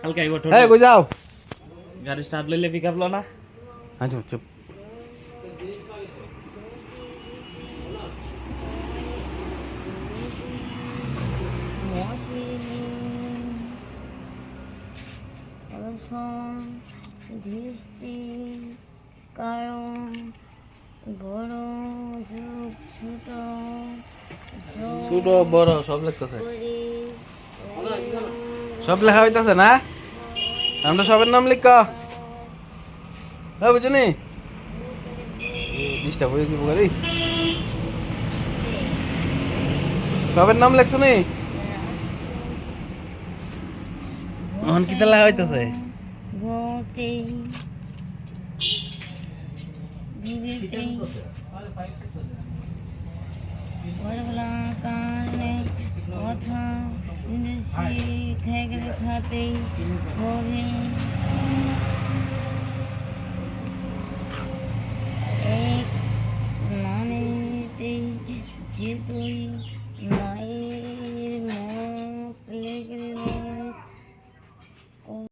কালকে আইব ঠোঁট এই কই যাও গাড়ি স্টার্ট লইলে পিকআপ লো না আচ্ছা চুপ দৃষ্টি কায়ম বড় যুগ ছোট ছোট বড় সব লিখতেছে করি সব লেখা হইতাছে না আমরা সবের নাম লিখ বুঝনি ডিস্টার্ব হয়ে যাবো গাড়ি সবের নাম লেখছো নি এখন কি লেখা হইতাছে গতে দিদিতে বড়বলা কানে কথা বিদেশি খেয়ে গেলে খাতে হবে এক মানেতে যেহেতু